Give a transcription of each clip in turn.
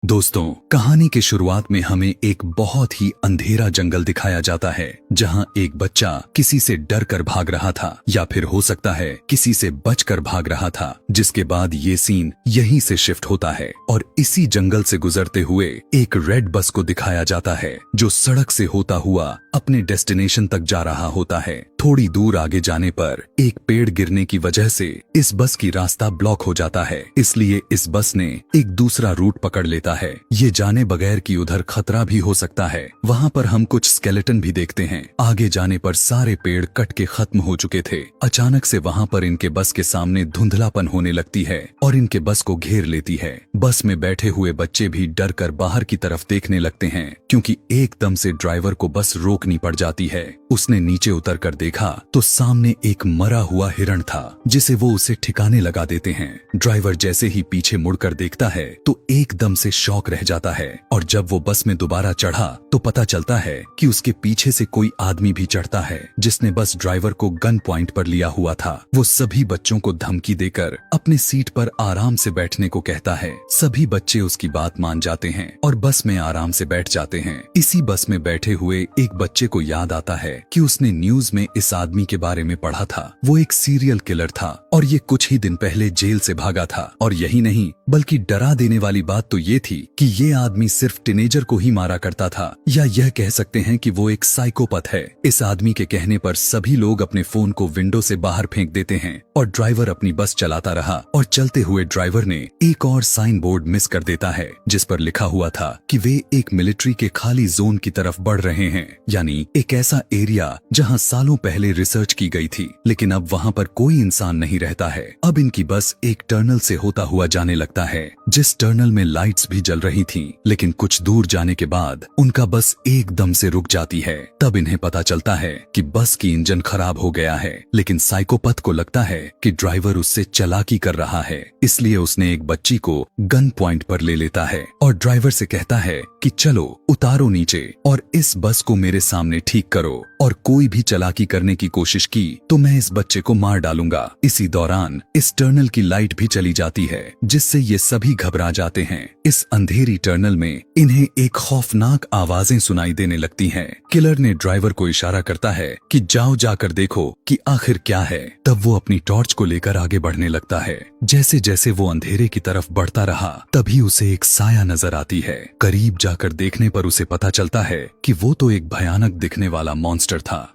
दोस्तों, कहानी के शुरुआत में हमें एक बहुत ही अंधेरा जंगल दिखाया जाता है जहां एक बच्चा किसी से डर कर भाग रहा था या फिर हो सकता है किसी से बचकर भाग रहा था। जिसके बाद ये सीन यहीं से शिफ्ट होता है और इसी जंगल से गुजरते हुए एक रेड बस को दिखाया जाता है जो सड़क से होता हुआ अपने डेस्टिनेशन तक जा रहा होता है। थोड़ी दूर आगे जाने पर एक पेड़ गिरने की वजह से इस बस की रास्ता ब्लॉक हो जाता है, इसलिए इस बस ने एक दूसरा रूट पकड़ लेता है, ये जाने बगैर कि उधर खतरा भी हो सकता है। वहाँ पर हम कुछ स्केलेटन भी देखते हैं। आगे जाने पर सारे पेड़ कट के खत्म हो चुके थे। अचानक से वहाँ पर इनके बस के सामने धुंधलापन होने लगती है और इनके बस को घेर लेती है। बस में बैठे हुए बच्चे भी डर कर बाहर की तरफ देखने लगते हैं क्योंकि एकदम से ड्राइवर को बस रोकनी पड़ जाती है। उसने नीचे उतर कर देखा तो सामने एक मरा हुआ हिरण था जिसे वो उसे ठिकाने लगा देते हैं। ड्राइवर जैसे ही पीछे मुड़कर देखता है तो एकदम से शॉक रह जाता है और जब वो बस में दोबारा चढ़ा तो पता चलता है कि उसके पीछे से कोई आदमी भी चढ़ता है जिसने बस ड्राइवर को गन पॉइंट पर लिया हुआ था। वो सभी बच्चों को धमकी देकर अपने सीट पर आराम से बैठने को कहता है। सभी बच्चे उसकी बात मान जाते हैं और बस में आराम से बैठ जाते हैं। इसी बस में बैठे हुए एक बच्चे को याद आता है कि उसने न्यूज में इस आदमी के बारे में पढ़ा था। वो एक सीरियल किलर था और ये कुछ ही दिन पहले जेल से भागा था। और यही नहीं बल्कि डरा देने वाली बात तो ये थी कि ये आदमी सिर्फ टीनेजर को ही मारा करता था, या यह कह सकते हैं कि वो एक साइकोपैथ है। इस आदमी के कहने पर सभी लोग अपने फोन को विंडो से बाहर फेंक देते हैं और ड्राइवर अपनी बस चलाता रहा। और चलते हुए ड्राइवर ने एक और साइन बोर्ड मिस कर देता है जिस पर लिखा हुआ था कि वे एक मिलिट्री के खाली जोन की तरफ बढ़ रहे हैं, यानी एक ऐसा एरिया जहां सालों पहले रिसर्च की गई थी लेकिन अब वहां पर कोई इंसान नहीं रहता है। अब इनकी बस एक टनल से होता हुआ जाने लगता है जिस टनल में लाइट्स भी जल रही थीं, लेकिन कुछ दूर जाने के बाद उनका बस एकदम से रुक जाती है। तब इन्हें पता चलता है कि बस की इंजन खराब हो गया है, लेकिन साइकोपैथ को लगता है कि ड्राइवर उससे चालाकी कर रहा है, इसलिए उसने एक बच्ची को गन पॉइंट पर ले लेता है और ड्राइवर से कहता है कि चलो उतारो नीचे और इस बस को मेरे सामने ठीक करो, और कोई भी चालाकी करने की कोशिश की तो मैं इस बच्चे को मार डालूंगा। इसी दौरान इस टर्नल की लाइट भी चली जाती है जिससे ये सभी घबरा जाते हैं। इस अंधेरी टर्नल में इन्हें एक खौफनाक आवाजें सुनाई देने लगती हैं। किलर ने ड्राइवर को इशारा करता है कि जाओ जाकर देखो कि आखिर क्या है। तब वो अपनी टॉर्च को लेकर आगे बढ़ने लगता है। जैसे जैसे वो अंधेरे की तरफ बढ़ता रहा तभी उसे एक साया नजर आती है। करीब जाकर देखने पर उसे पता चलता है कि वो तो एक भयानक दिखने वाला मॉन्स्टर था।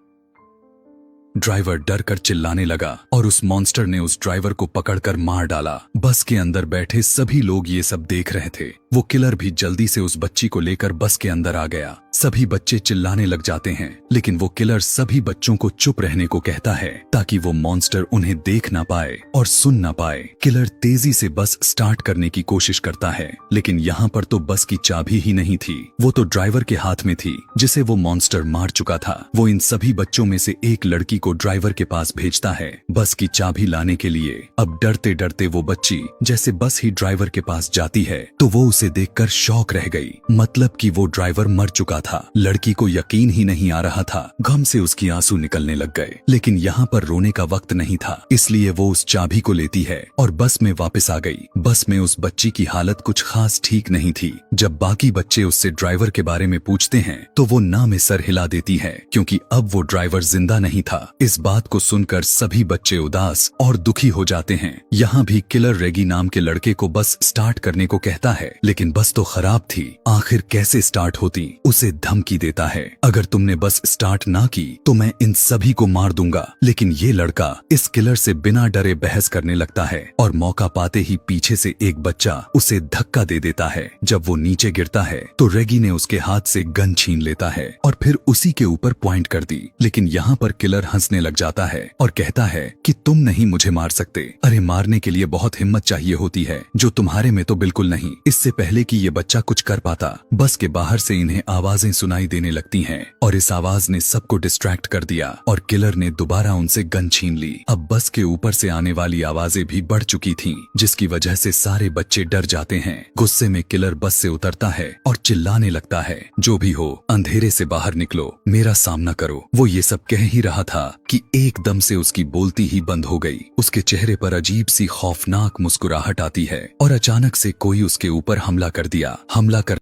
ड्राइवर डर कर चिल्लाने लगा और उस मॉन्स्टर ने उस ड्राइवर को पकड़कर मार डाला। बस के अंदर बैठे सभी लोग ये सब देख रहे थे। वो किलर भी जल्दी से उस बच्ची को लेकर बस के अंदर आ गया। सभी बच्चे चिल्लाने लग जाते हैं, लेकिन वो किलर सभी बच्चों को चुप रहने को कहता है ताकि वो मॉन्स्टर उन्हें देख ना पाए और सुन ना पाए। किलर तेजी से बस स्टार्ट करने की कोशिश करता है, लेकिन यहाँ पर तो बस की चाबी ही नहीं थी। वो तो ड्राइवर के हाथ में थी जिसे वो मॉन्स्टर मार चुका था। वो इन सभी बच्चों में से एक लड़की को ड्राइवर के पास भेजता है बस की चाबी लाने के लिए। अब डरते डरते वो बच्ची जैसे बस ही ड्राइवर के पास जाती है तो वो उसे देखकर शॉक रह गई, मतलब कि वो ड्राइवर मर चुका था। लड़की को यकीन ही नहीं आ रहा था। गम से उसकी आंसू निकलने लग गए, लेकिन यहाँ पर रोने का वक्त नहीं था, इसलिए वो उस चाबी को लेती है और बस में वापस आ गई। बस में उस बच्ची की हालत कुछ खास ठीक नहीं थी। जब बाकी बच्चे उससे ड्राइवर के बारे में पूछते हैं तो वो ना में सर हिला देती है क्योंकि अब वो ड्राइवर जिंदा नहीं था। इस बात को सुनकर सभी बच्चे उदास और दुखी हो जाते हैं। यहाँ भी किलर रेगी नाम के लड़के को बस स्टार्ट करने को कहता है, लेकिन बस तो खराब थी, आखिर कैसे स्टार्ट होती। उसे धमकी देता है, अगर तुमने बस स्टार्ट ना की तो मैं इन सभी को मार दूंगा। लेकिन ये लड़का इस किलर से बिना डरे बहस करने लगता है और मौका पाते ही पीछे से एक बच्चा उसे धक्का दे देता है। जब वो नीचे गिरता है तो रेगी ने उसके हाथ से गन छीन लेता है और फिर उसी के ऊपर पॉइंट कर दी। लेकिन यहाँ पर किलर हंसने लग जाता है और कहता है कि तुम नहीं मुझे मार सकते। अरे मारने के लिए बहुत हिम्मत चाहिए होती है जो तुम्हारे में तो बिल्कुल नहीं। इससे पहले कि ये बच्चा कुछ कर पाता बस के बाहर से इन्हें आवाजें सुनाई देने लगती हैं और इस आवाज ने सबको डिस्ट्रैक्ट कर दिया और किलर ने दोबारा उनसे गन छीन ली। अब बस के ऊपर से आने वाली आवाजें भी बढ़ चुकी थीं, जिसकी वजह से सारे बच्चे डर जाते हैं। गुस्से में किलर बस से उतरता है और चिल्लाने लगता है, जो भी हो अंधेरे से बाहर निकलो, मेरा सामना करो। वो ये सब कह ही रहा था कि एकदम से उसकी बोलती ही बंद हो गई। उसके चेहरे पर अजीब सी खौफनाक मुस्कुराहट आती है और अचानक से कोई उसके ऊपर हमला कर दिया। हमला कर